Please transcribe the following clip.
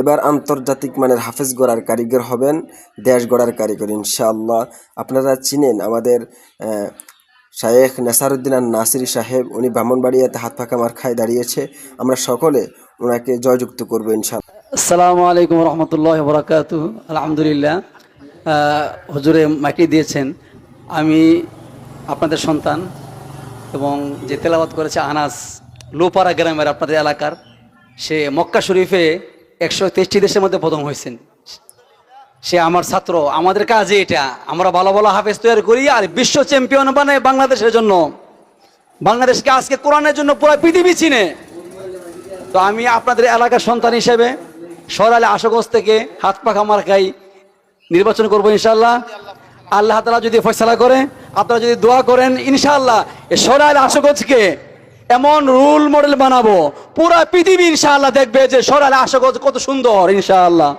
এবার আন্তর্জাতিক মানের হাফেজ গড়ার কারিগর হবেন, দেশ গড়ার কারিগর ইনশাআল্লাহ। আপনারা চিনেন আমাদের শায়েখ নেসারউদ্দিন আর নাসিরি সাহেব, উনি ব্রাহ্মণবাড়িয়াতে হাত পাকা মার্কায় দাঁড়িয়েছে। আমরা সকলে ওনাকে জয়যুক্ত করবো ইনশাআল্লাহ। আসসালামু আলাইকুম রহমতুল্লাহ বরাকাতুহু। আলহামদুলিল্লাহ, হুজুরে মাইকে দিয়েছেন। আমি আপনাদের সন্তান এবং যে তেলাওয়াত করেছে আনাস, লোপাড়া গ্রামের আপনাদের এলাকার, সে মক্কা শরীফে 123টি দেশের মধ্যে প্রথম হয়েছেন। সে আমার ছাত্র। আমাদের কাজে এটা, আমরা ভালো ভালো হাফেজ তৈরি করি আর বিশ্ব চ্যাম্পিয়ন বানাই বাংলাদেশের জন্য। বাংলাদেশকে আজকে কোরআনের জন্য পুরো পৃথিবী চিনে। তো আমি আপনাদের এলাকার সন্তান হিসেবে সরালে আশুগঞ্জ থেকে হাত পাখা মার্কাই নির্বাচন করবো ইনশাআল্লাহ। আল্লাহ তাআলা যদি ফয়সালা করে, আপনারা যদি দোয়া করেন, ইনশাআল্লাহ এই সরালে আশুগঞ্জকে এমন রোল মডেল বানাবো, পুরা পৃথিবী ইনশাআল্লাহ দেখবে যে সরালে আশুগঞ্জ কত সুন্দর ইনশাআল্লাহ।